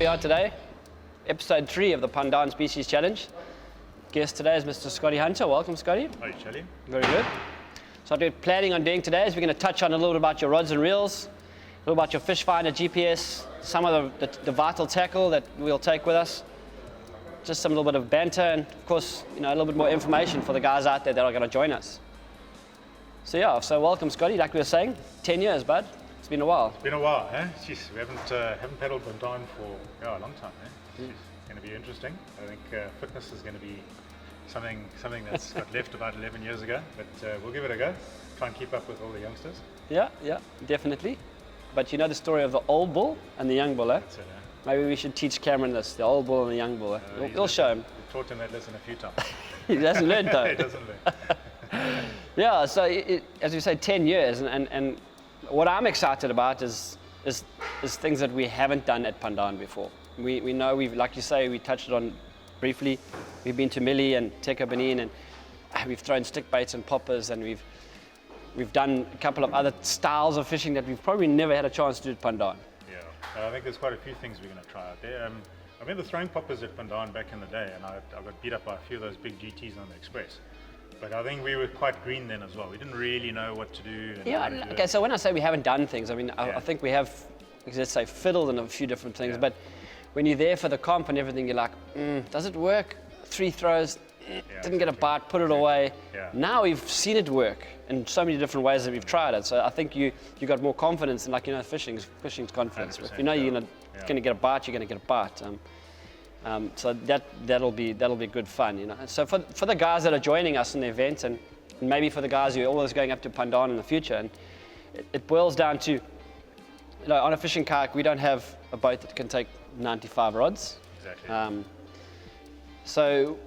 We are today, episode 3 of the Pandan Species Challenge. Guest today is Mr. Scotty Hunter. Welcome, Scotty. Hi, Charlie. Very good. So what we're planning on doing today is we're going to touch on a little bit about your rods and reels, a little about your fish finder GPS, some of the vital tackle that we'll take with us, just some little bit of banter, and of course, a little bit more information for the guys out there that are going to join us. So welcome, Scotty. Like we were saying, 10 years, bud. It's been a while. It's been a while, eh? Jeez, we haven't paddled Pandan for a long time, eh? It's going to be interesting. I think fitness is going to be something that's got left about 11 years ago, but we'll give it a go. Try and keep up with all the youngsters. Yeah, definitely. But you know the story of the old bull and the young bull, eh? That's it, eh? Maybe we should teach Cameron this, the old bull and the young bull. We'll show him. We've taught him that lesson a few times. He hasn't learned though. He doesn't learn. Yeah, so as we say, 10 years, and what I'm excited about is things that we haven't done at Pandan before. We know like you say, we touched it on briefly. We've been to Millie and Teko Benin, and we've thrown stick baits and poppers, and we've done a couple of other styles of fishing that we've probably never had a chance to do at Pandan. Yeah, I think there's quite a few things we're going to try out there. I remember throwing poppers at Pandan back in the day, and I got beat up by a few of those big GTs on the Express. But I think we were quite green then as well. We didn't really know what to do. Okay, so when I say we haven't done things, I mean, I think we have, let's say, fiddled in a few different things, but when you're there for the comp and everything, you're like, does it work? 3 throws, didn't get a bite, put it away. Yeah. Now we've seen it work in so many different ways that we've tried it. So I think you got more confidence in, fishing's confidence. If you know you're gonna get a bite, you're gonna get a bite. So that'll be good fun, So for the guys that are joining us in the event, and maybe for the guys who are always going up to Pandan in the future, and it boils down to, on a fishing kayak, we don't have a boat that can take 95 rods. Exactly. So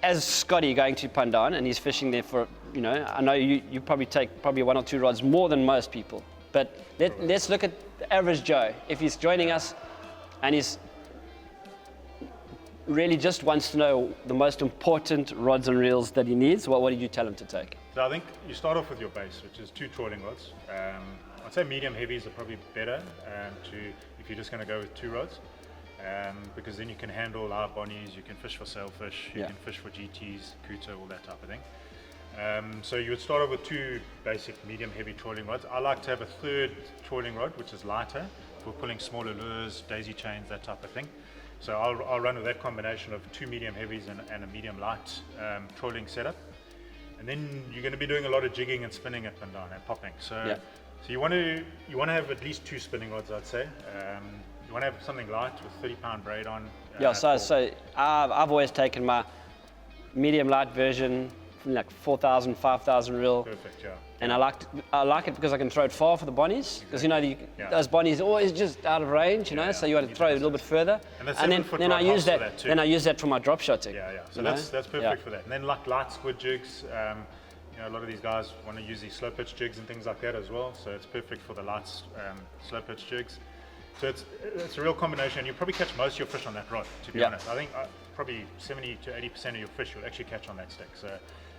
as Scotty going to Pandan and he's fishing there for, I know you probably take 1 or 2 rods more than most people, but let's look at the average Joe. If he's joining us and he's really just wants to know the most important rods and reels that he needs, what did you tell him to take? So I think you start off with your base, which is 2 trawling rods. I'd say medium heavies are probably better if you're just going to go with 2 rods, because then you can handle live bonnies, you can fish for sailfish, you can fish for GTs, kuta, all that type of thing. So you would start off with 2 basic medium heavy trawling rods. I like to have a 3rd trawling rod, which is lighter for pulling smaller lures, daisy chains, that type of thing. So I'll run with that combination of 2 medium heavies and a medium light trawling setup. And then you're going to be doing a lot of jigging and spinning at Pandan and popping. So you want to have at least 2 spinning rods, I'd say. You want to have something light with 30-pound braid on. So I've always taken my medium light version, like 4,000, 5,000 reel. Perfect, yeah. And I like it because I can throw it far for the bonnies, because those bonnies are always just out of range, so you want to throw it a little bit further. And then I use that. Then I use that for my drop shotting. Yeah. So that's perfect for that. And then like light squid jigs. A lot of these guys want to use these slow pitch jigs and things like that as well. So it's perfect for the light slow pitch jigs. So it's a real combination. You probably catch most of your fish on that rod, to be honest. I think probably 70 to 80% of your fish you'll actually catch on that stick. So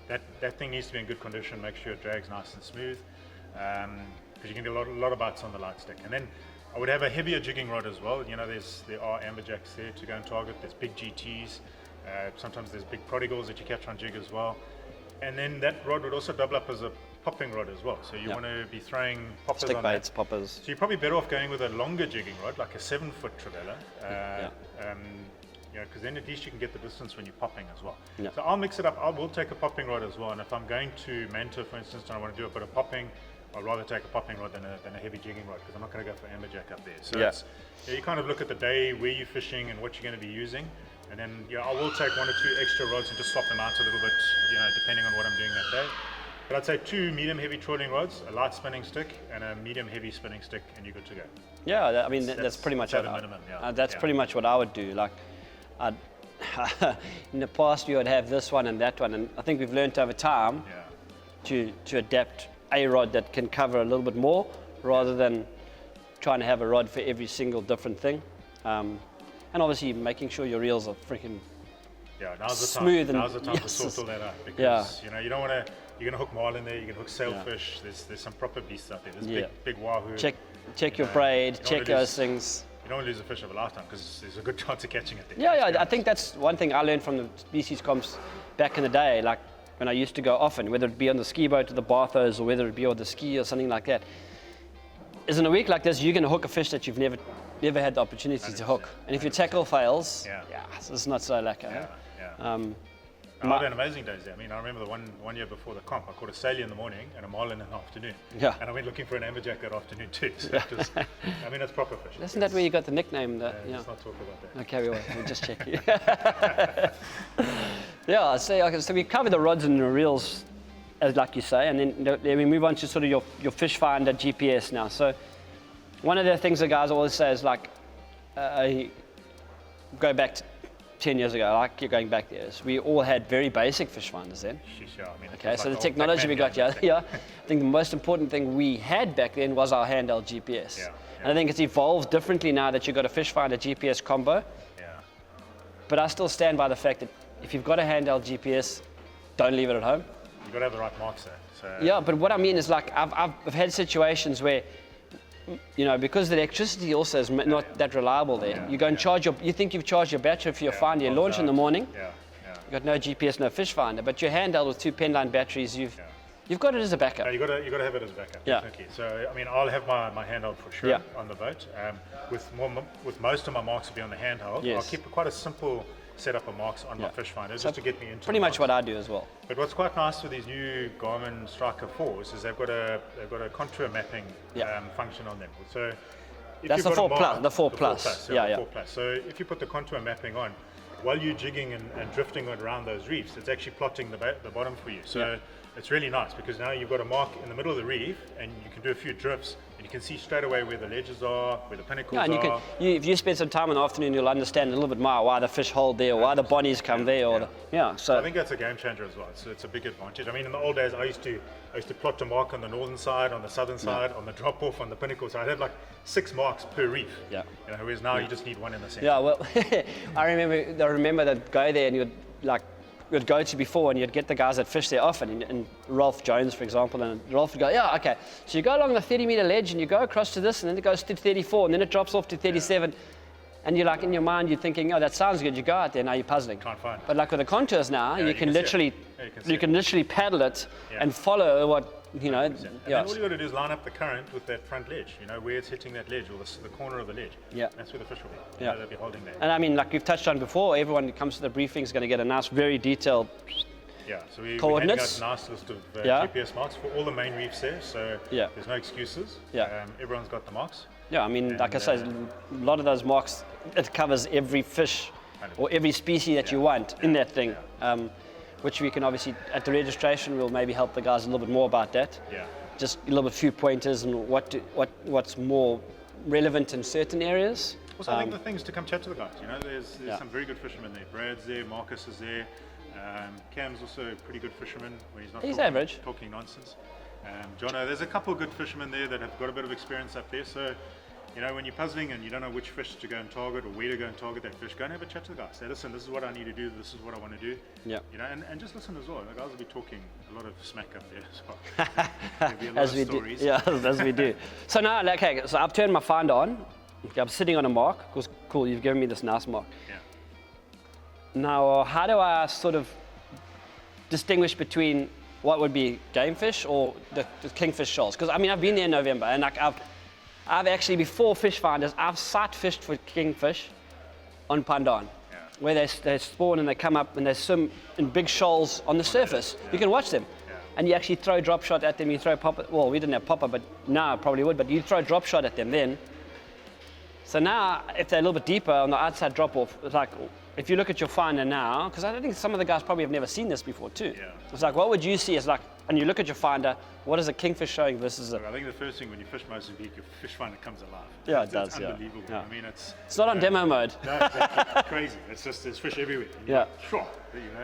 that thing needs to be in good condition. Make sure it drags nice and smooth, because you can get a lot of bites on the light stick. And then I would have a heavier jigging rod as well. There are amberjacks there to go and target. There's big GTs. Sometimes there's big prodigals that you catch on jig as well. And then that rod would also double up as a popping rod as well. So you want to be throwing poppers stick on baits, that. poppers. So you're probably better off going with a longer jigging rod, like a 7-foot trevella. Because then at least you can get the distance when you're popping as well. So I'll mix it up. I will take a popping rod as well. And if I'm going to Manta, for instance, and I want to do a bit of popping, I'd rather take a popping rod than a heavy jigging rod, because I'm not going to go for amberjack up there. So you kind of look at the day, where you're fishing and what you're going to be using. And then I will take 1 or 2 extra rods and just swap them out a little bit, depending on what I'm doing that day. But I'd say 2 medium heavy trawling rods, a light spinning stick, and a medium heavy spinning stick, and you're good to go. Yeah, that's pretty much what minimum. That's pretty much what I would do. Like, in the past, you would have this one and that one, and I think we've learned over time to adapt a rod that can cover a little bit more, rather than trying to have a rod for every single different thing. And obviously making sure your reels are freaking smooth. Now's the time to sort all that out, because you don't want to. You're going to hook marlin there. You're going to hook sailfish. There's some proper beasts out there. There's big wahoo. Check your braid. Check those things. you don't want to lose a fish of a lifetime because there's a good chance of catching it there. Yeah, I think that's one thing I learned from the species comps back in the day, like when I used to go often, whether it be on the ski boat to the Bathos or whether it be on the ski or something like that, is in a week like this, you're going to hook a fish that you've never had the opportunity 100%, to hook. And if your tackle fails, Yeah. it's not so lucky. I've had amazing days there. I mean, I remember the one year before the comp, I caught a sailor in the morning and a marlin in the afternoon. Yeah. And I went looking for an amberjack that afternoon too. So it was, I mean, it's proper fish. Isn't that where you got the nickname? Let's not talk about that. No, carry on. We'll just check you. Yeah, so we cover the rods and the reels, as like you say, and then we move on to sort of your fish finder GPS now. So one of the things the guys always say is like, go back to 10 years ago, like you're going back there. So we all had very basic fish finders then. Yeah, I mean, Okay, so the technology we got, I think the most important thing we had back then was our handheld GPS. Yeah. And I think it's evolved differently now that you've got a fish finder GPS combo. Yeah. But I still stand by the fact that if you've got a handheld GPS, don't leave it at home. You've got to have the right marks there. So, Yeah, but what I mean is like I've had situations where, because the electricity also is not that reliable there. You go and you think you've charged your battery for your finder, you launch in the morning, you've got no GPS, no fish finder, but your handheld with 2 Pandan batteries, you've got it as a backup. No, you got to have it as a backup, Yeah. definitely. So I mean, I'll have my handheld for sure on the boat. With most of my marks will be on the handheld. Yes. I'll keep quite a simple setup of marks on my fish finder just to get me into Pretty the much marks. what I do as well. But what's quite nice with these new Garmin Striker 4s is they've got a contour mapping function on them. So if That's you've the got a 4 mark- plus. The 4 the plus. 4 plus, Yeah. the 4 plus. So if you put the contour mapping on, while you're jigging and drifting around those reefs, it's actually plotting the bottom for you. So it's really nice because now you've got a mark in the middle of the reef and you can do a few drifts and you can see straight away where the ledges are, where the pinnacles Yeah, and are. if you spend some time in the afternoon, you'll understand a little bit more why the fish hold there, or why the bonnies come there, or So I think that's a game changer as well. So it's a big advantage. I mean, in the old days, I used to plot a mark on the northern side, on the southern side, on the drop off, on the pinnacle. So I had like 6 marks per reef. Yeah. Whereas now you just need one in the center. Yeah, well, I remember that go there and you'd go to before and you'd get the guys that fish there often, and Rolf Jones, for example, and Rolf would go, yeah, okay, so you go along the 30-meter ledge and you go across to this and then it goes to 34 and then it drops off to 37 and you're like, in your mind, you're thinking, oh, that sounds good, you go out there, now you're puzzling. Can't find it. But like with the contours now, you can literally paddle it and follow what, And then all you got to do is line up the current with that front ledge, where it's hitting that ledge or the corner of the ledge. Yeah. That's where the fish will be. Yeah. They'll be holding that. And I mean, like we've touched on before, everyone who comes to the briefing is going to get a nice, very detailed So we're handing coordinates. out a nice list of GPS marks for all the main reefs there. So there's no excuses. Everyone's got the marks. Yeah, I mean, like I say, a lot of those marks, it covers every fish or every species that you want in that thing, which we can obviously, at the registration, we'll maybe help the guys a little bit more about that. Yeah. Just a little bit, few pointers and what's more relevant in certain areas. Also, I think the things to come chat to the guys. There's some very good fishermen there. Brad's there, Marcus is there. Cam's also a pretty good fisherman when he's not average. talking nonsense. Jono, there's a couple of good fishermen there that have got a bit of experience up there. So, when you're puzzling and you don't know which fish to go and target or where to go and target that fish, go and have a chat to the guys. Say, listen, this is what I need to do. This is what I want to do. Yeah. And just listen as well. The guys will be talking a lot of smack up there as well. There'll be a lot As of we stories. do. Yeah, as we do. So now, so I've turned my finder on. Okay, I'm sitting on a mark. Cool, you've given me this nice mark. Yeah. Now, how do I sort of distinguish between what would be game fish or the kingfish shoals? Because I mean, I've been there in November, and like I've actually, before fish finders, I've sight fished for kingfish on Pandan, where they spawn and they come up and they swim in big shoals on the surface. You can watch them. And you actually throw drop shot at them, you throw popper, well, we didn't have popper, but now I probably would, but you throw drop shot at them then. So now, if they're a little bit deeper on the outside drop off, it's like, if you look at your finder now, because I don't think some of the guys probably have never seen this before too. Yeah. It's like, what would you see as like, and you look at your finder, what is a kingfish showing versus a... I think the first thing when you fish Mozambique, your fish finder comes alive. Yeah, it It's does, unbelievable. yeah. I mean, it's It's not on demo mode. No, exactly. Crazy. It's just, there's fish everywhere. And you're Yeah. like, sure,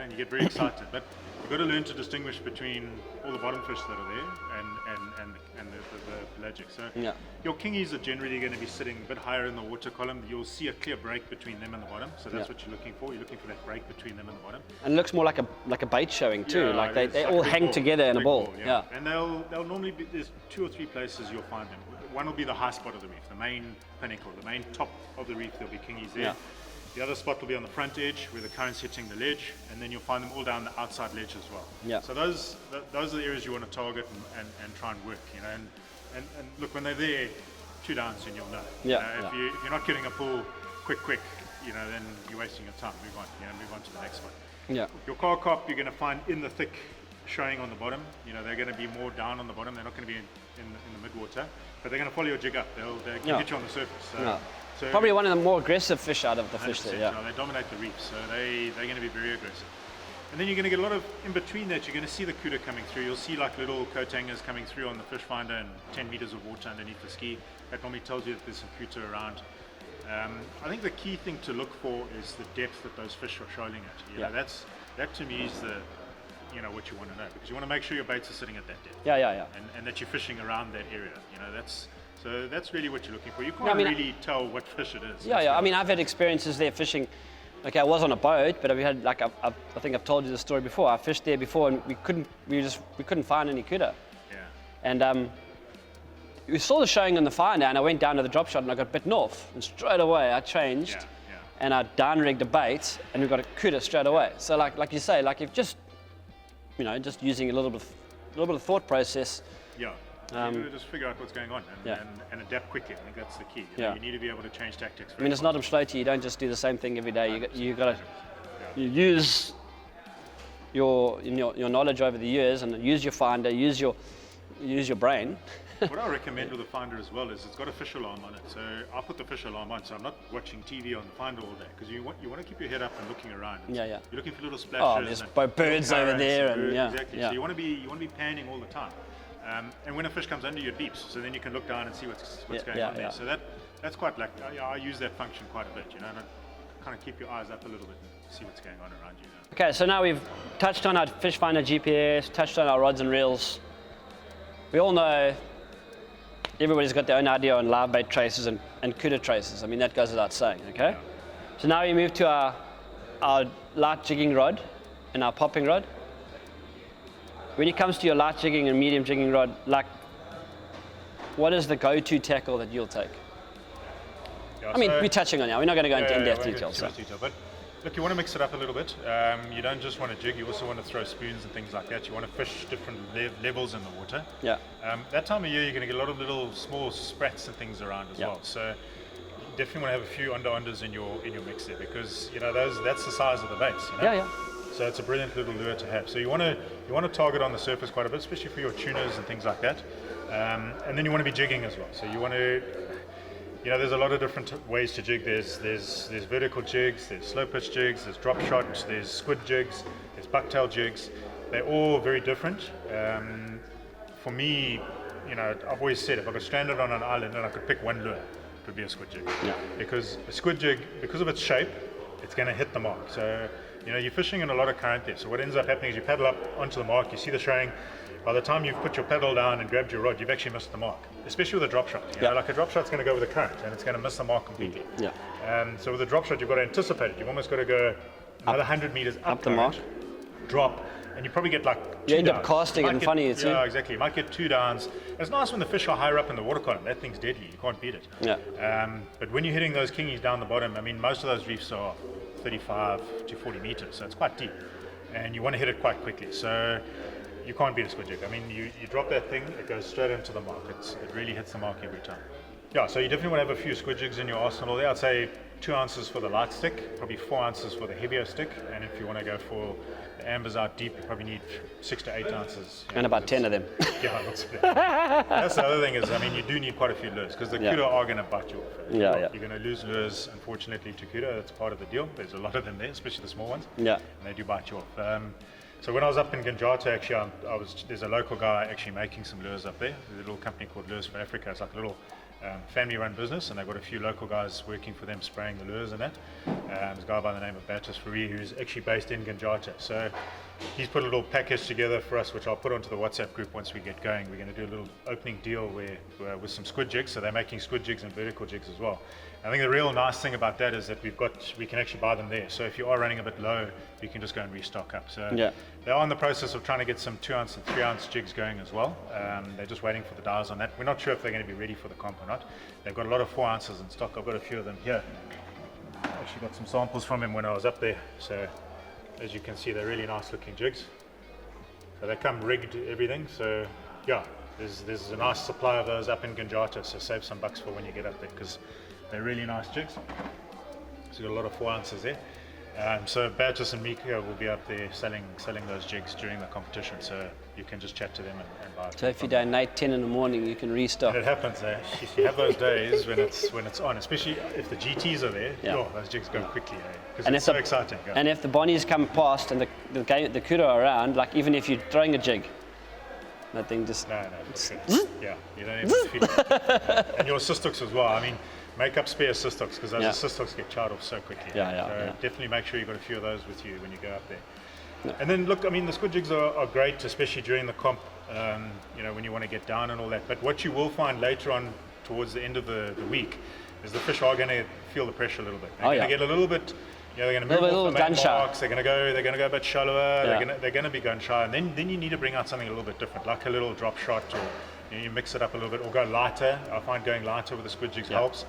and you get very excited. But you've got to learn to distinguish between all the bottom fish that are there and the pelagic. So Yeah. your kingies are generally going to be sitting a bit higher in the water column. You'll see a clear break between them and the bottom. So that's what you're looking for. You're looking for that break between them and the bottom. And it looks more like a bait showing too. Yeah, like it's they like all a big hang ball. together in a Big ball. yeah. And they'll normally be, there's 2 or 3 places you'll find them. one will be the high spot of the reef, the main pinnacle, the main top of the reef. There'll be kingies there. Yeah. The other spot will be on the front edge where the current's hitting the ledge, and then you'll find them all down the outside ledge as well. Yeah. So those are the areas you want to target and try and work, you know. And look, when they're there, 2 downs and you'll know. Yeah, If you're not getting a pull quick, you know, then you're wasting your time. Move on to the next one. Yeah. Your car cop, you're going to find in the thick showing on the bottom. You know, they're going to be more down on the bottom. They're not going to be in the mid-water, but they're going to follow your jig up. They can hit you on the surface. So Probably one of the more aggressive fish out of the fish there. Yeah. They dominate the reef, so they're going to be very aggressive. And then you're going to get a lot of, in between that, you're going to see the cuda coming through. You'll see like little coat hangers coming through on the fish finder and 10 meters of water underneath the ski. That normally tells you that there's some cuda around. I think the key thing to look for is the depth that those fish are shoaling at. You know, that to me is what you want to know, because you want to make sure your baits are sitting at that depth. Yeah. And that you're fishing around that area. You know, that's really what you're looking for. You can't really tell what fish it is. Yeah. I mean, I've had experiences there fishing. Okay, I was on a boat, but we had like I think I've told you the story before. I fished there before, and we couldn't find any cuda. Yeah. And we saw the showing on the finder, and I went down to the drop shot, and I got bitten off. And straight away, I changed, and I down rigged a bait, and we got a cuda straight away. So like you say, like if just using a little bit of thought process. Yeah. You need to just figure out what's going on and adapt quickly. I think that's the key. You need to be able to change tactics. I mean, it's not Mshloti. You don't just do the same thing every day. You got to use your knowledge over the years, and use your finder, use your brain. What I recommend with the finder as well is it's got a fish alarm on it. So I put the fish alarm on, so I'm not watching TV on the finder all day, because you want to keep your head up and looking around. You're looking for little splashes. Oh, there's birds over there, and exactly. So you want to be panning all the time. And when a fish comes under you, it beeps, so then you can look down and see what's going on there. So that's quite like I use that function quite a bit, and kind of keep your eyes up a little bit and see what's going on around you. Okay, so now we've touched on our fish finder GPS, touched on our rods and reels. We all know everybody's got their own idea on live bait traces and cuda traces. I mean, that goes without saying. Okay, so now we move to our light jigging rod and our popping rod. When it comes to your light jigging and medium jigging rod, like, what is the go-to tackle that you'll take? I mean, we're touching on now. We're not going to go into in-depth details. But look, you want to mix it up a little bit. You don't just want to jig. You also want to throw spoons and things like that. You want to fish different levels in the water. Yeah. That time of year, you're going to get a lot of little small sprats and things around as well. So you definitely want to have a few unders in your mix there, because that's the size of the baits. Yeah. So it's a brilliant little lure to have. So you want to target on the surface quite a bit, especially for your tunas and things like that. And then you want to be jigging as well. So you want to, there's a lot of different ways to jig. There's vertical jigs, there's slow pitch jigs, there's drop shot, there's squid jigs, there's bucktail jigs. They're all very different. For me, I've always said if I got stranded on an island and I could pick one lure, it would be a squid jig. Yeah. Because a squid jig, because of its shape, it's going to hit the mark. So you're fishing in a lot of current there. So what ends up happening is you paddle up onto the mark, you see the showing. By the time you've put your paddle down and grabbed your rod, you've actually missed the mark. Especially with a drop shot. Like a drop shot's going to go with the current, and it's going to miss the mark completely. Yeah. So with a drop shot, you've got to anticipate it. You've almost got to go another 100 meters up the mark, drop, and you probably get like 2 You end downs. up casting it in front of you too. Yeah, exactly. You might get 2 downs. It's nice when the fish are higher up in the water column. That thing's deadly. You can't beat it. Yeah. But when you're hitting those kingies down the bottom, I mean, most of those reefs are 35 to 40 meters, so it's quite deep, and you want to hit it quite quickly. So you can't beat a squid jig. I mean, you drop that thing, it goes straight into the mark. It really hits the mark every time. Yeah, so you definitely want to have a few squid jigs in your arsenal there. I'd say 2 ounces for the light stick, probably 4 ounces for the heavier stick, and if you want to go for the ambers out deep, you probably need 6 to 8 ounces. And about 10 of them. Yeah, that's the other thing is, I mean, you do need quite a few lures, because the cuda are going to bite you off. You're going to lose lures, unfortunately, to cuda. That's part of the deal. There's a lot of them there, especially the small ones. Yeah. And they do bite you off. So when I was up in Ganjata, actually, there's a local guy actually making some lures up there. There's a little company called Lures for Africa. It's like a little family-run business, and they've got a few local guys working for them, spraying the lures and that. There's a guy by the name of Batis Fourie, who's actually based in Ganjata. So he's put a little package together for us, which I'll put onto the WhatsApp group once we get going. We're going to do a little opening deal with some squid jigs. So they're making squid jigs and vertical jigs as well. I think the real nice thing about that is that we can actually buy them there. So if you are running a bit low, you can just go and restock up. So they are in the process of trying to get some 2-ounce and 3-ounce jigs going as well. They're just waiting for the dials on that. We're not sure if they're going to be ready for the comp or not. They've got a lot of 4 ounces in stock. I've got a few of them here. I actually got some samples from him when I was up there. So as you can see, they're really nice looking jigs. So they come rigged, everything. So yeah, there's a nice supply of those up in Gunjata. So save some bucks for when you get up there, because they're really nice jigs. So you've got a lot of 4 ounces there. So Beatrice and Mika will be up there selling those jigs during the competition. So you can just chat to them and buy. So if you donate 10 in the morning, you can restock. And it happens. You have those days when it's on, especially if the GTs are there. Yeah. Those jigs go quickly. Because it's so exciting. And if the bonnies come past and the kudo are around, like even if you're throwing a jig, that thing just yeah, you don't even feel it. And your systoks as well. I mean, make up spare systoks, because those systoks get charred off so quickly. So definitely make sure you've got a few of those with you when you go up there. And then look, I mean, the squid jigs are great, especially during the comp, when you want to get down and all that. But what you will find later on towards the end of the week is the fish are going to feel the pressure a little bit. They're going to get a little bit, they're going to move off the main marks, they're going to go a bit shallower, they're going to be gun shy, and then you need to bring out something a little bit different, like a little drop shot, or you mix it up a little bit, or go lighter. I find going lighter with the squid jigs helps.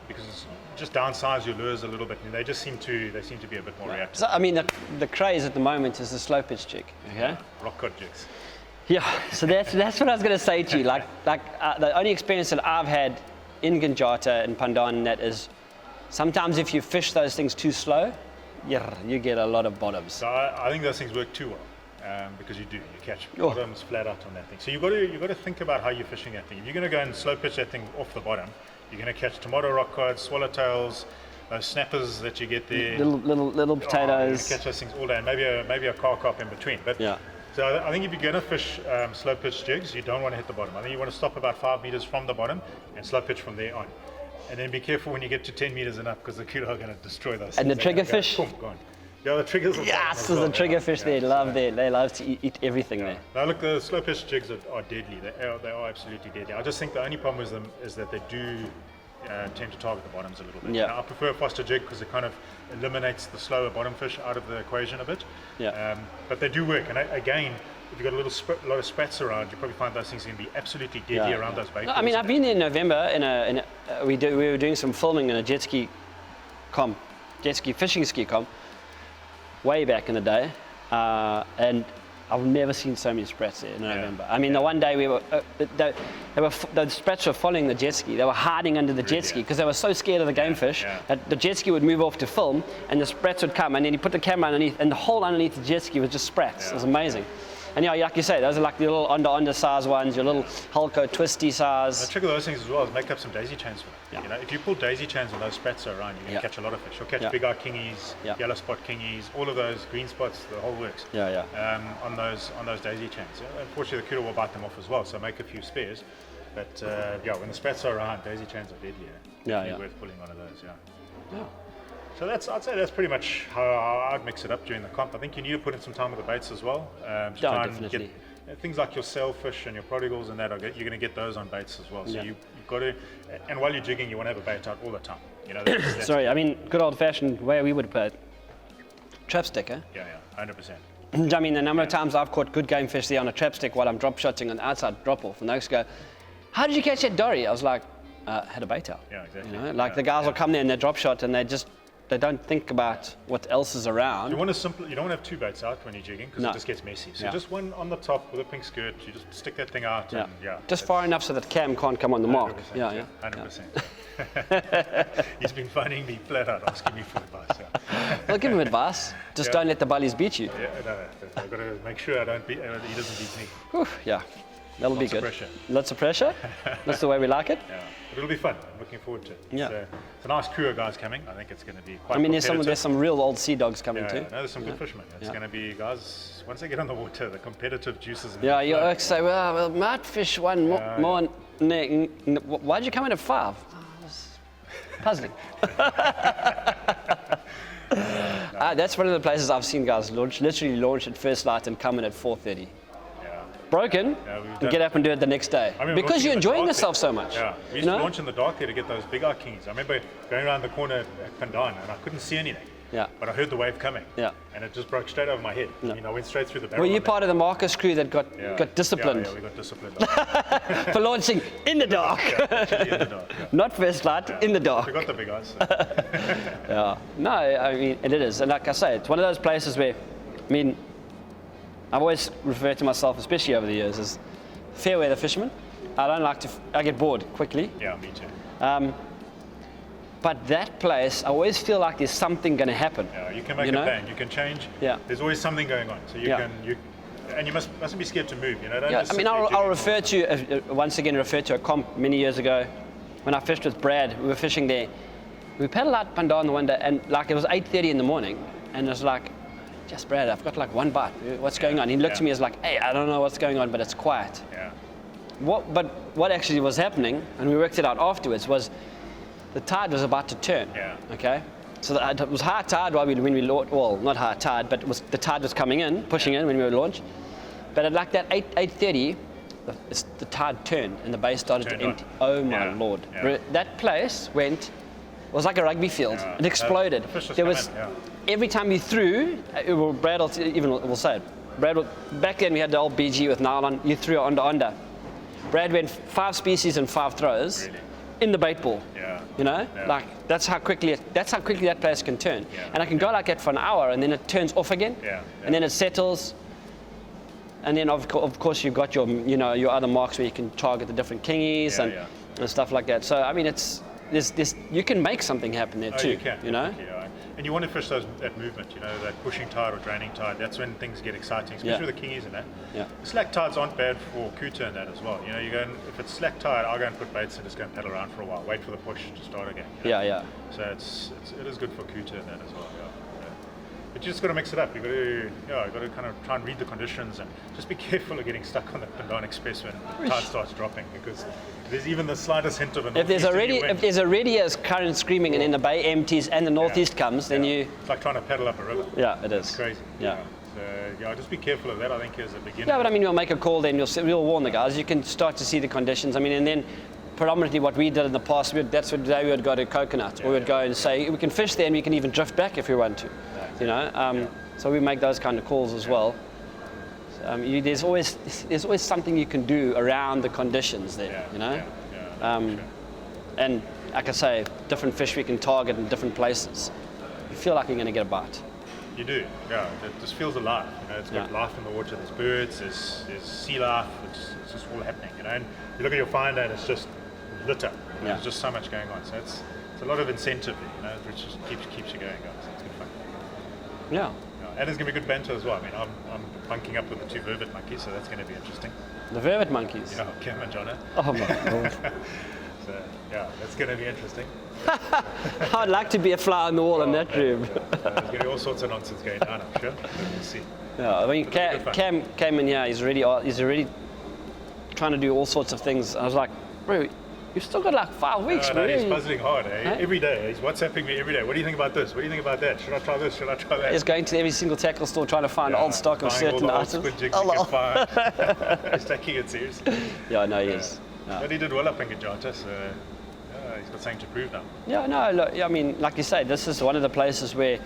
Because just downsize your lures a little bit, and they seem to be a bit more reactive. So I mean, the craze at the moment is the slow pitch jig. Okay. Rock cod jigs. Yeah. So that's what I was going to say to you. Like the only experience that I've had in Gunjata and Pandan and that is sometimes if you fish those things too slow, you get a lot of bottoms. So I think those things work too well. Because you catch bottoms flat out on that thing. So you've got to think about how you're fishing that thing. If you're going to go and slow pitch that thing off the bottom, you're going to catch tomato rock cods, swallowtails, those snappers that you get there, little potatoes. You're going to catch those things all day, and maybe a car cop in between. But so I think if you're going to fish slow pitch jigs, you don't want to hit the bottom. I think you want to stop about 5 meters from the bottom and slow pitch from there on. And then be careful when you get to 10 meters and up, because the kudo are going to destroy those. And the triggerfish. Gone. Yeah, the triggers are the triggerfish they love to eat everything there. Now look, the slow pitch jigs are deadly. They are absolutely deadly. I just think the only problem with them is that they do tend to target the bottoms a little bit. Now, I prefer a faster jig because it kind of eliminates the slower bottom fish out of the equation a bit. But they do work. And again, if you've got a lot of sprats around, you probably find those things going to be absolutely deadly around those bait. No, I mean, I've been there in November. We were doing some filming in a jet ski fishing ski comp. Way back in the day, and I've never seen so many sprats there in November. I mean, the one day the sprats were following the jet ski. They were hiding under the jet ski because they were so scared of the game fish that the jet ski would move off to film, and the sprats would come, and then you put the camera underneath, and the whole underneath the jet ski was just sprats. It was amazing. And like you say, those are like the little undersize ones, your little Hulko twisty size. The trick of those things as well is make up some daisy chains for them. If you pull daisy chains when those sprats are around, you're going to catch a lot of fish. You'll catch big eye kingies, yellow spot kingies, all of those green spots, the whole works. On those daisy chains. Unfortunately, the kudo will bite them off as well, so make a few spares. But when the sprats are around, daisy chains are deadly. Worth pulling one of those. So I'd say that's pretty much how I'd mix it up during the comp. I think you need to put in some time with the baits as well. To try and get things like your sailfish and your prodigals and that, you're going to get those on baits as well. So you've got to, and while you're jigging, you want to have a bait out all the time. That's Sorry, I mean, good old-fashioned way we would put it. Trap stick, 100%. I mean, the number of times I've caught good game fish there on a trap stick while I'm drop shotting on the outside drop off, and they go, "How did you catch that dory?" I was like, "Had a bait out." Yeah, exactly. The guys will come there and they drop shot and they don't think about what else is around. You don't want to have two baits out when you're jigging because it just gets messy. So just one on the top with a pink skirt, you just stick that thing out. And just far enough so that Cam can't come on the mark. 100%. He's been phoning me flat out asking me for advice. Well, give him advice. Just don't let the bullies beat you. I've got to make sure he doesn't beat me. Whew, that'll be good. Lots of pressure. That's the way we like it. But it'll be fun. I'm looking forward to it. It's a nice crew of guys coming. I think it's going to be quite there's some real old sea dogs coming too. There's some good fishermen. It's going to be guys, once they get on the water, the competitive juices. You say, well, might fish one more. Why'd you come in at 5? Oh, it was puzzling. that's one of the places I've seen guys literally launch at first light and come in at 4:30. Yeah. Broken, and get up and do it the next day. Because you're enjoying yourself so much. Yeah, we used to launch in the dark there to get those big kingies. I remember going around the corner at Pandan and I couldn't see anything. Yeah. But I heard the wave coming. Yeah. And it just broke straight over my head. Yeah. I went straight through the barrel. Were you part of the Marcus crew that got disciplined? Yeah, we got disciplined. For launching in the dark. Actually in the dark. Not first light, in the dark. We got the big eyes. Yeah. No, I mean, it is. And like I say, it's one of those places where, I mean, I've always referred to myself, especially over the years, as fair weather fisherman. I don't like to, I get bored quickly. Yeah, me too. But that place, I always feel like there's something going to happen. Yeah, you can make a plan, you can change. Yeah. There's always something going on. So and you mustn't be scared to move, Don't just I mean, I'll refer to, once again, refer to a comp many years ago when I fished with Brad. We were fishing there. We paddled out Pandan one day, and like it was 8:30 in the morning, and it was like, just Brad, I've got like one bite. What's going on? He looked at me as like, hey, I don't know what's going on, but it's quiet. Yeah. But what actually was happening, and we worked it out afterwards, was the tide was about to turn. Yeah. Okay. So it was high tide when we launched. Well, not high tide, but the tide was coming in, pushing in when we were launched. But at like that 8:30, the tide turned and the bay started to empty. Oh my lord! Yeah. That place was like a rugby field. Yeah. It exploded. There was every time you threw. Brad will say it. Back then we had the old BG with nylon. You threw it under. Brad went 5 species and 5 throws. Really? In the bait ball, Yeah. like that's how quickly that place can turn, and I can go like that for an hour, and then it turns off again, and then it settles, and then of course you've got your your other marks where you can target the different kingies and stuff like that. So I mean, there's you can make something happen there too, You can, And you want to fish that movement, that pushing tide or draining tide. That's when things get exciting, especially with the kingies and that. Yeah. Slack tides aren't bad for kuta and that as well. You go and, if it's slack tide, I'll go and put baits and just go and paddle around for a while, wait for the push to start again. Yeah. So it is good for kuta and that as well. Yeah. But you just got to mix it up. You've got to kind of try and read the conditions and just be careful of getting stuck on the Pandan Express when the tide starts dropping, because there's even the slightest hint of if there's already a current screaming and then the bay empties and the northeast comes, then it's like trying to paddle up a river. Yeah, it is. It's crazy. Yeah. So just be careful of that. I think as a beginner. Yeah, but I mean, we'll make a call then. We'll warn the guys. You can start to see the conditions. I mean, and then predominantly what we did in the past, that's what day we would go to Coconut, or we'd go and say we can fish there and we can even drift back if we want to. So we make those kind of calls as well. There's always something you can do around the conditions there, and like I say, different fish we can target in different places. You feel like you're going to get a bite. You do, yeah. It just feels alive. It's got life in the water. There's birds, there's sea life. It's just all happening. And you look at your finder and it's just lit up. There's just so much going on. So it's a lot of incentive, which just keeps you going. So it's good fun. Yeah. And it's going to be good banter as well. I mean, I'm bunking up with the 2 vervet monkeys, so that's going to be interesting. The vervet monkeys? Yeah, Kim and Jono. Oh my God. So, that's going to be interesting. I'd like to be a fly on the wall in that room. There's going to be all sorts of nonsense going on, I'm sure. We'll see. Yeah, I mean, Cam came in here, he's already trying to do all sorts of things. I was like, bro, you've still got like 5 weeks, bro. He's puzzling hard, every day. He's WhatsApping me every day. What do you think about this? What do you think about that? Should I try this? Should I try that? He's going to every single tackle store trying to find old stock of certain items. Old squid jigs he can find. He's taking it seriously. Yeah, no, he is. But he did well up in Gajanta, so he's got something to prove now. Yeah, no, look, I mean, like you say, this is one of the places where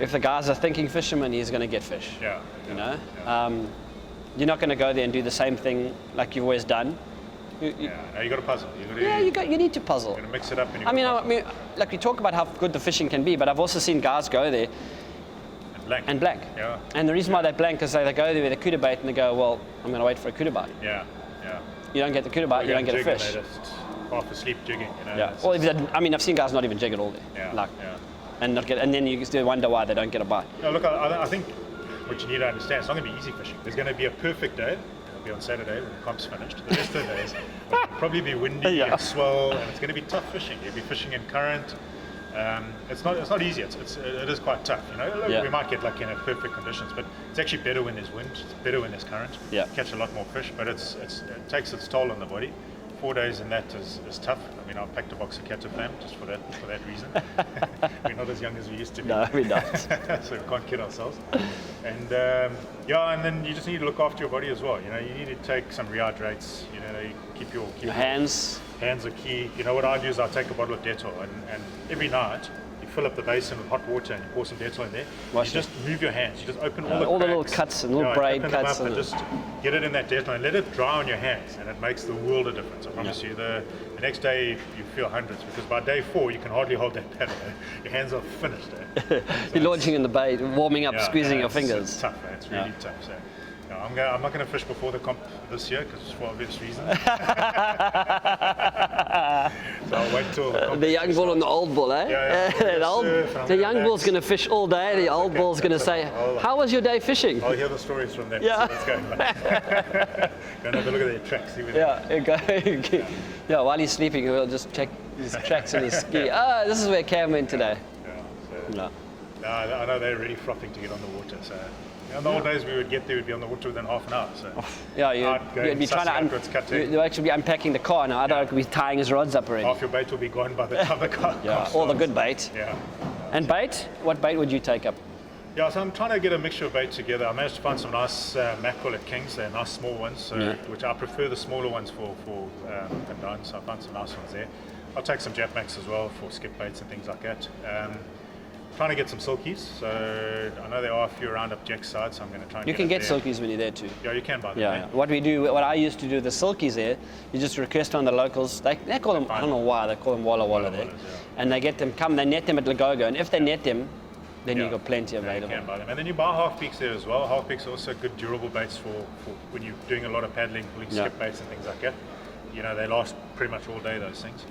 if the guys are thinking fisherman, he's going to get fish. You're not going to go there and do the same thing like you've always done. You got to puzzle. You need to puzzle. You're going to mix it up. And I mean, like we talk about how good the fishing can be, but I've also seen guys go there and blank. Yeah. And the reason why they blank is they go there with a kuda bait and they go, well, I'm going to wait for a kuda bite. Yeah. You don't get the kuda bite, you don't get a fish. Half asleep jigging. Well, I've seen guys not even jig it all day. And then you just wonder why they don't get a bite. No, look, I think what you need to understand, it's not going to be easy fishing. There's going to be a perfect day. It'll be on Saturday when the comp's finished. The rest of the days will probably be windy and swell, and it's going to be tough fishing. You'll be fishing in current. It's not easy. It is quite tough. We might get lucky in perfect conditions, but it's actually better when there's wind. It's better when there's current. Yeah. Catch a lot more fish, but it takes its toll on the body. 4 days in that is tough. I mean, I've packed a box of Catafam just for that reason. We're not as young as we used to be. No, we're not. So we can't kid ourselves. And and then you just need to look after your body as well. You know, you need to take some rehydrates. You know, keep your hands. Hands are key. You know what I do is I take a bottle of Dettol and every night you fill up the basin with hot water and you pour some Dettol in there. You just move your hands. You just open all the little cuts and little braid cuts. And just get it in that Dettol and let it dry on your hands, and it makes the world of difference. I promise you. The next day you feel hundreds, because by day 4 you can hardly hold that paddle. Your hands are finished. So you're launching in the bait, warming up, squeezing your fingers. It's tough. It's really tough. So. I'm not going to fish before the comp this year because for obvious reasons. So I'll wait till the young bull and the old bull, eh? The young bull's going to fish all day. The old bull's going to say, "How was your day fishing?" I'll hear the stories from them. Yeah. So let's go. Go and have a look at their tracks. While he's sleeping, we'll just check his tracks in his ski. This is where Cam went today. I know they're really frothing to get on the water. So. In the old days, we would get there, we'd be on the water within half an hour. So you'd be trying to you'd actually be unpacking the car now. I don't could be tying his rods up already. Half your bait will be gone by the time the car comes. All the good bait. Yeah. And bait? What bait would you take up? Yeah, so I'm trying to get a mixture of bait together. I managed to find some nice mackerel at King's. They're nice small ones, which I prefer the smaller ones for Pandan. So I found some nice ones there. I'll take some Jap Max as well for skip baits and things like that. Trying to get some silkies, so I know there are a few around up Jack's side, so I'm going to try and You can get silkies when you're there too. Yeah, you can buy them. Yeah. What I used to do, the silkies there, you just request one of the locals. They call them, I don't know why, they call them Walla Walla there. And they get them, they net them at Lagogo, and if they net them, then you've got plenty available. You can buy them. And then you buy half peaks there as well. Half peaks are also good durable baits for when you're doing a lot of paddling, pulling skip baits and things like that. You know, they last pretty much all day, those things.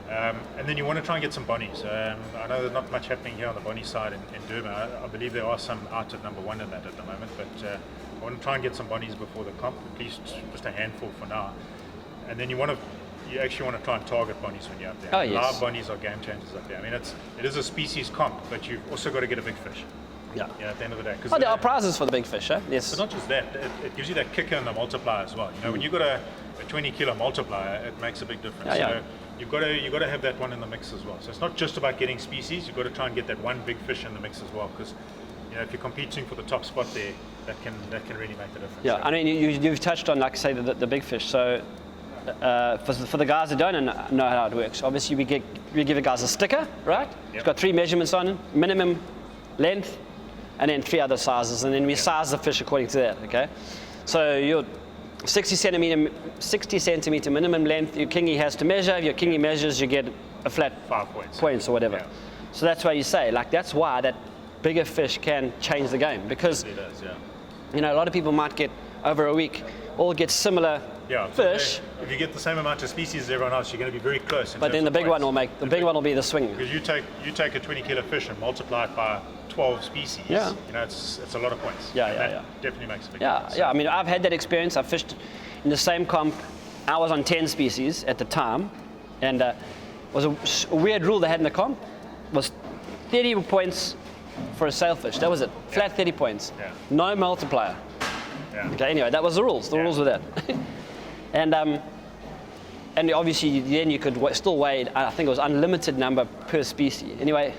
And then you want to try and get some bonnies. I know there's not much happening here on the bonnie side in Durban. I believe there are some out at number 1 in that at the moment, but I want to try and get some bonnies before the comp, at least just a handful for now. And then you actually want to try and target bonnies when you're up there. Oh, yes. Live bonnies are game changers up there. I mean, it is a species comp, but you've also got to get a big fish. Yeah. At the end of the day. There are prizes for the big fish, eh? Yes. But not just that, it gives you that kicker and the multiplier as well. You know, when you've got a 20 kilo multiplier, it makes a big difference. So you've got to have that one in the mix as well. So it's not just about getting species, you've got to try and get that one big fish in the mix as well, because if you're competing for the top spot there, that can really make the difference. Yeah, I mean, you've touched on, like I say, the big fish. So for the guys that don't know how it works, obviously we give the guys a sticker, right? It's got 3 measurements on it: minimum length, and then 3 other sizes, and then we size the fish according to that. Okay, so your 60 centimeter minimum length, your kingy has to measure. If your kingy measures, you get a flat 5 points or whatever. Yeah. So that's why you say, that's why that bigger fish can change the game, because it does, a lot of people might get over a week all get similar fish. If you get the same amount of species as everyone else, you're going to be very close. But then the big one will be the swing. Because you take a 20 kilo fish and multiply it by 12 species. Yeah. It's a lot of points. That definitely makes a big difference. Yeah. I mean, I've had that experience. I fished in the same comp. I was on 10 species at the time, and was a weird rule they had in the comp was 30 points for a sailfish. That was it. Flat 30 points. Yeah. No multiplier. Yeah. Okay. Anyway, that was the rules. The rules were that. And obviously then you could still weigh, I think it was unlimited number per species. Anyway,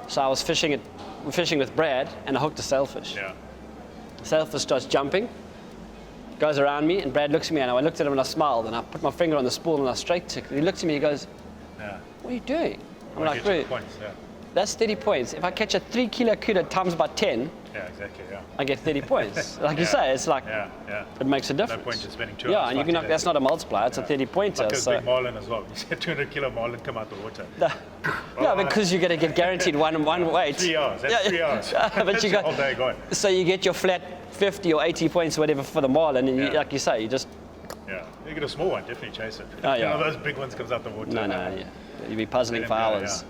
so I was fishing with Brad, and I hooked a sailfish. Yeah. Sailfish starts jumping, goes around me, and Brad looks at me, and I looked at him and I smiled, and I put my finger on the spool and I straight took it. He looked at me, he goes, "What are you doing?" I'm like, that's 30 points. If I catch a 3 kilo cuda times by 10, I get 30 points. Like you say, it's like, it makes a difference. No point in spending 2 hours. And that's not a multiplier, it's a 30 pointer. Like a big marlin as well. You see a 200 kilo marlin come out the water. Because you're going to get guaranteed one weight. 3 hours, that's 3 hours. But you got, all day gone. So you get your flat 50 or 80 points or whatever for the marlin, and like you say, you just... Yeah, you get a small one, definitely chase it. One of those big ones comes out the water. You'll be puzzling for hours.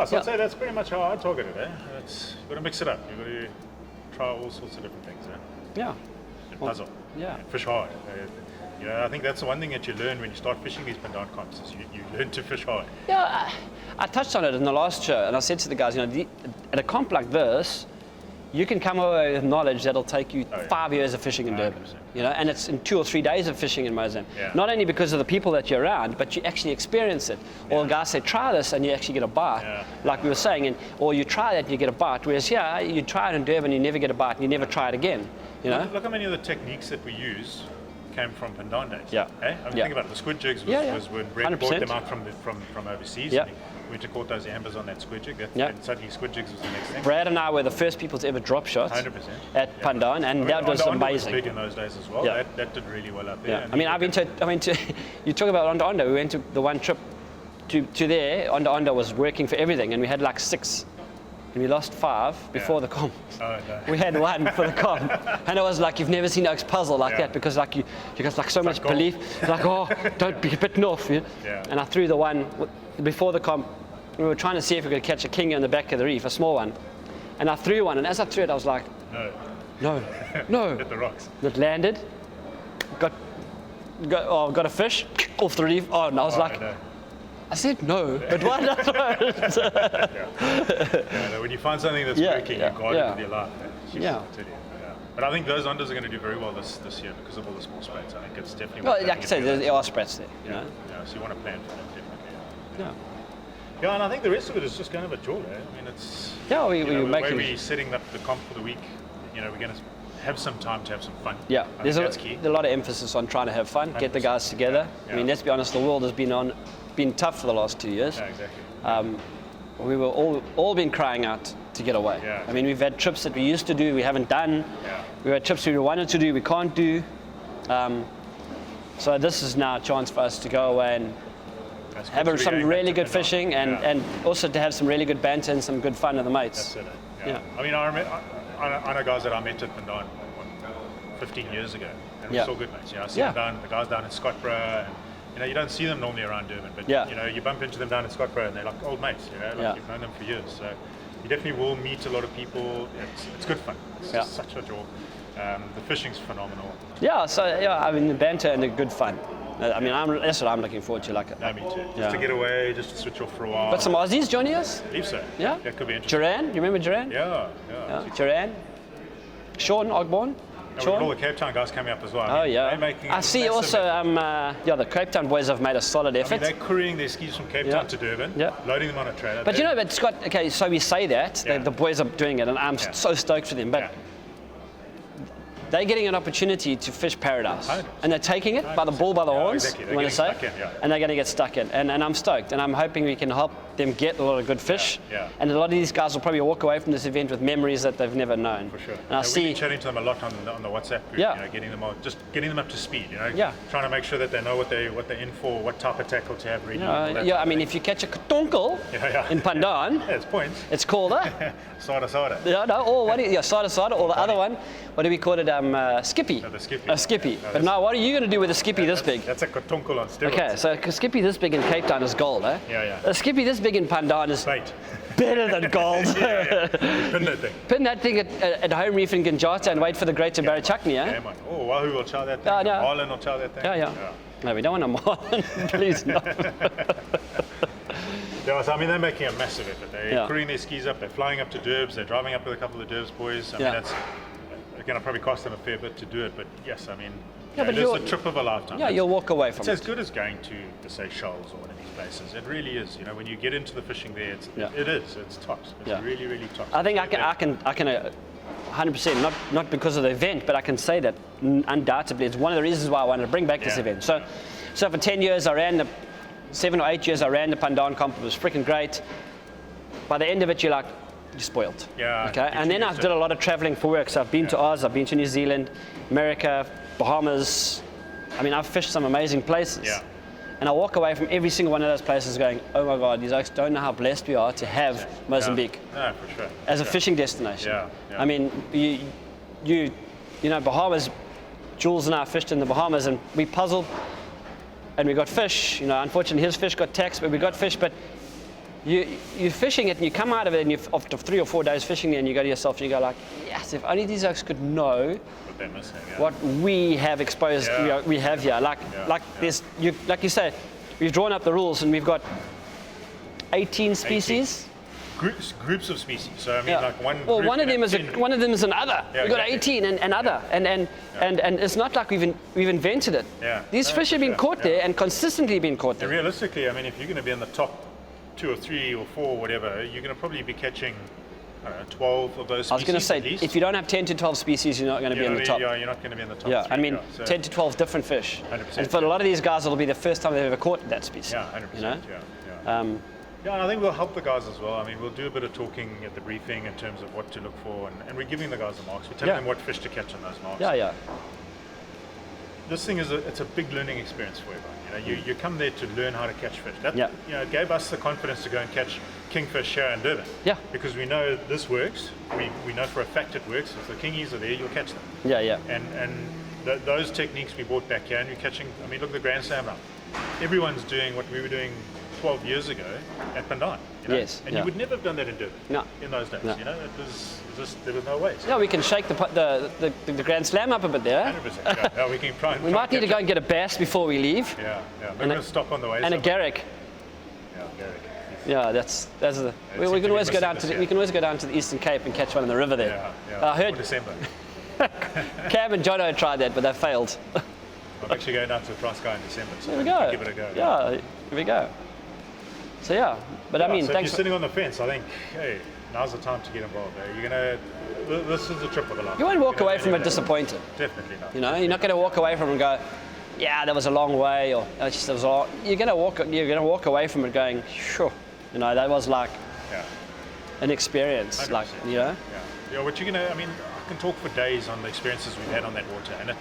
So I'd say that's pretty much how I target it. You've got to mix it up. You've got to try all sorts of different things. And puzzle. And fish hard. I think that's the one thing that you learn when you start fishing these Pandan comps is you learn to fish hard. Yeah, I touched on it in the last show, and I said to the guys, at a comp like this, you can come away with knowledge that'll take you 5 years of fishing in Durban, 100%. you know, and it's in 2 or 3 days of fishing in Mozambique. Yeah. Not only because of the people that you're around, but you actually experience it. Or guys say, try this, and you actually get a bite, like we were saying, or you try that and you get a bite, whereas here, you try it in Durban, you never get a bite, and you never try it again, you know? Look how many of the techniques that we use came from Pandan days. Yeah. Eh? I mean, think about it. The squid jigs was when Brett 100%. brought them out from overseas. Yeah. We went to caught those ambers on that squid jig. Yeah. And suddenly squid jigs was the next thing. Brad and I were the first people to ever drop shots 100%. at Pandan, and that was amazing. Was big in those days as well. Yeah. That did really well up there. Yeah. And I mean, I went to, you talk about Onda. We went to the one trip to there. Onda was working for everything, and we had like 6. And we lost 5 before the comp. Oh, no. We had 1 for the comp. And it was like, you've never seen Oaks puzzle like that, because like you got like so much gold. belief. It's like, oh, don't be bitten off. You know? Yeah. And I threw the one before the comp. We were trying to see if we could catch a king on the back of the reef, a small one. And I threw one, and as I threw it, I was like, no. Hit the rocks. It landed, got a fish off the reef. Oh, and I was like, no. I said no, but why not? When you find something that's working, you guard it with your life. But I think those unders are going to do very well this year because of all the small spreads. I think it's definitely. Well, like I say, there are spreads there. You know? So you want to plan for that, definitely. Yeah. Yeah, and I think the rest of it is just kind of a chore. I mean, it's. Yeah, the way making. we're setting up the comp for the week, we're going to have some time to have some fun. Yeah, there's that's key. a lot of emphasis on trying to have fun, get the guys together. Yeah. I mean, let's be honest, the world has been tough for the last 2 years. Yeah, exactly. We were all been crying out to get away. Yeah. I mean, we've had trips that we used to do, we haven't done. Yeah. We've had trips we wanted to do, we can't do. So this is now a chance for us to go away and have some really good fishing and also to have some really good banter and some good fun with the mates. That's it. Yeah. I mean, I know guys that I met at Pandan 15 years ago, and we're still good mates. I see them the guys down in Scottsboro, and you don't see them normally around Durban, but you bump into them down in Scottsboro, and they're like old mates. You've known them for years, so you definitely will meet a lot of people. It's good fun. It's just such a joy. The fishing's phenomenal. Yeah. So I mean, the banter and the good fun. I mean, that's what I'm looking forward to. No, me too. Just to get away, just to switch off for a while. But some Aussies joining us? I believe so. Yeah? That could be interesting. Duran, you remember Duran? Yeah. Duran. Sean Ogborn. We've got all the Cape Town guys coming up as well. They're making I see also, the Cape Town boys have made a solid effort. They're couriering their skis from Cape Town to Durban, loading them on a trailer. But but Scott, okay, so we say that, the boys are doing it, and I'm so stoked for them, but they're getting an opportunity to fish paradise. 100%. And they're taking it by the bull, by the horns, exactly. you want to say? And they're going to get stuck in. And I'm stoked. And I'm hoping we can help them get a lot of good fish. And a lot of these guys will probably walk away from this event with memories that they've never known. For sure. And we've been chatting to them a lot on the WhatsApp group, getting them up to speed, trying to make sure that they know what they're in for, what type of tackle to have ready. I mean, if you catch a katonkel in Pandan, it's points. It's called Sada. Sada, or the other one, what do we call it? Skippy. The Skippy. A Skippy. But now, what are you going to do with a Skippy this big? That's a katonkel on steroids. Okay, so a Skippy this big in Cape Town is gold, eh? Yeah. A Skippy this big in Pandan is better than gold. Pin that thing. Pin that thing at home reef in Ginjata and wait for the great Barachakni, eh? Yeah, man. Oh, Wahoo will chow that thing. Marlin will chow that thing. Yeah. No, we don't want a Marlin. Please, no. I mean, they're making a massive effort. They're crewing their skis up, they're flying up to Durbs, they're driving up with a couple of the Durbs boys. I mean, that's going to probably cost them a fair bit to do it, but yes, I mean, it is a trip of a lifetime. Yeah, you'll walk away from it. It's as good as going to say, Shoals or one of these places. It really is. When you get into the fishing there, it is. It's tops. It's really, really tops. I think I can 100%, not because of the event, but I can say that undoubtedly it's one of the reasons why I wanted to bring back this event. So for 10 years, 7 or 8 years, I ran the Pandan comp. It was freaking great. By the end of it, you're spoiled. Yeah. Okay. And then I did a lot of traveling for work. So I've been to Oz, I've been to New Zealand, America, Bahamas. I mean, I've fished some amazing places. Yeah. And I walk away from every single one of those places going, oh my God, these oaks don't know how blessed we are to have Mozambique for sure. as a fishing destination. Yeah. I mean, you Bahamas, Jules and I fished in the Bahamas and we puzzled and we got fish. Unfortunately his fish got taxed, but we got fish. But you're fishing it and you come out of it and after 3 or 4 days fishing there and you go to yourself and you go like, yes, if only these oaks could know what we have exposed, we have here. There's, like you say, we've drawn up the rules and we've got 18 species. groups of species. So I mean, Yeah. like one. Well, group one of can them have is 10. one of them is an other. Yeah, We've got exactly. 18 and other, and it's not like we've invented it. Yeah. These No, fish have for been sure. caught Yeah. there and consistently been caught And there. realistically, I mean, if you're going to be in the top 2 or 3 or 4, whatever, you're going to probably be catching, I don't know, 12 of those species. I was going to say, at least. if you don't have 10 to 12 species, you're not going to be in the top. Yeah, you're not going to be in the top. Yeah, 3, I mean, so 10 to 12 different fish. 100%, And for a yeah. lot of these guys, it'll be the first time they've ever caught that species. Yeah, 100%. You know? Yeah. Yeah, and I think we'll help the guys as well. I mean, we'll do a bit of talking at the briefing in terms of what to look for, and we're giving the guys the marks. We tell Yeah. them what fish to catch on those marks. Yeah. This thing it's a big learning experience for everyone. You know, you come there to learn how to catch fish. That Yeah. you know, it gave us the confidence to go and catch kingfish here in Durban. Yeah. Because we know this works. We know for a fact it works. If the kingies are there, you'll catch them. Yeah. And those techniques we brought back here, and you're catching. I mean, look at the Grand Slam now. Everyone's doing what we were doing 12 years ago at Pandan. You know? Yes, And yeah. you would never have done that in Durban. No. In those days, No. you know, it was just there was no way. Yeah, we can shake the Grand Slam up a bit there. 100%. Yeah, we can try and. We try might and need to catch go and get a bass before we leave. it. Yeah. Maybe and we'll stop on the way. And a somewhere. Garrick. Yeah, Garrick. Yeah, that's the. We seems to can be always go missing down this to the, year. we can always go down to the Eastern Cape and catch one in the river there. Yeah. I heard For December. Cam and Jono tried that, but they failed. I'm actually going down to the Frasca in December. So There we go. Give it a go. Yeah, here we go. So yeah, but I mean, so if thanks. you're sitting on the fence, I think, hey, now's the time to get involved. You're gonna. This is the trip of a lifetime. You won't walk You're away gonna from it never- disappointed. Definitely not. You know, you're not going to walk away from it and go, yeah, that was a long way, or "Oh, that was a lot." You're going to walk away from it going, sure, you know, that was like Yeah. an experience, 100%. like, you know. Yeah. What you're gonna. I mean, I can talk for days on the experiences we've had on that water, and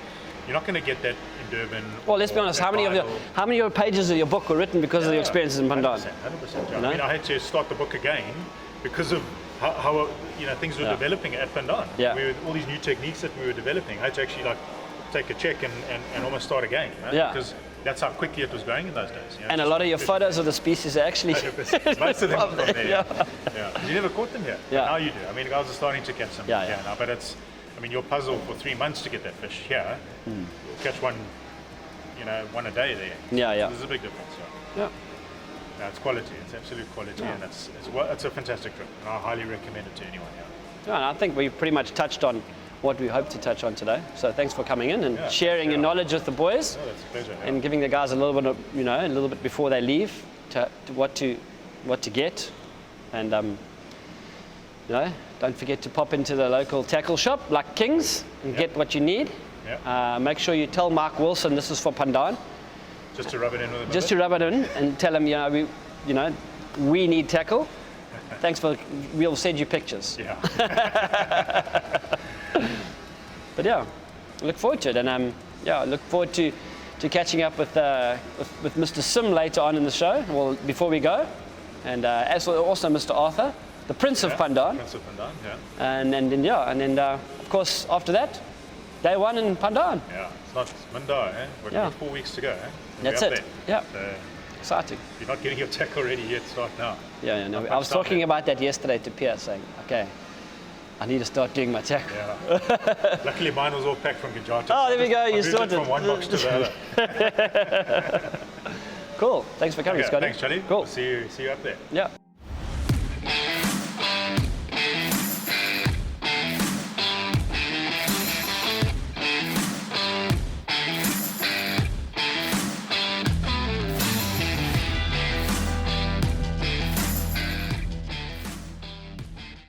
you're not going to get that in Durban. Well, let's be or honest. at How many of your pages of your book were written because of the experiences in Pandan? 100%. Yeah. You know? I mean, I had to start the book again because of how things were Yeah. developing at Pandan. Yeah. All these new techniques that we were developing, I had to actually take a check and almost start again. You know? Yeah. Because that's how quickly it was going in those days. You know? And a lot of your photos of the species are actually 100%. Most of them are from from there, there. yeah. Yeah. 'Cause you never caught them here. Yeah. Now you do. I mean, guys are starting to catch them Yeah. here now, but it's. I mean, your puzzle for 3 months to get that fish here, you'll catch one a day there. Yeah. There's a big difference. Yeah. No, it's quality. It's absolute quality, and it's a fantastic trip. And I highly recommend it to anyone. Yeah. Yeah, and I think we pretty much touched on what we hoped to touch on today. So thanks for coming in and Yeah, sharing your yeah. knowledge with the boys. Oh, that's a pleasure. Yeah. And giving the guys a little bit of, a little bit before they leave to what to get, and don't forget to pop into the local tackle shop like Kings and get what you need. Yeah. Make sure you tell Mark Wilson this is for Pandan, Just to rub it in with him. just to rub it in and tell him we need tackle. Thanks we'll send you pictures. Yeah. But yeah, I look forward to it, and I look forward to catching up with Mr. Sim later on in the show. Well, before we go, and also Mr. Arthur, the Prince of Pandan, Prince of Pandan. Yeah. and then of course after that, day one in Pandan. Yeah. It's not Monday, eh? We've Yeah. got 4 weeks to go. Eh? We'll That's be up it. there. Yeah, So exciting. if you're not getting your tackle ready yet, start now. Yeah. No, Not I was much time talking left. about that yesterday to Pierre, saying, okay, I need to start doing my tackle. Yeah. Luckily, mine was all packed from Gajata. Oh, there we go. You moved it sorted. from one box to the other. Cool. Thanks for coming, Okay, Scotty. thanks, Charlie. Cool. See you up there. Yeah.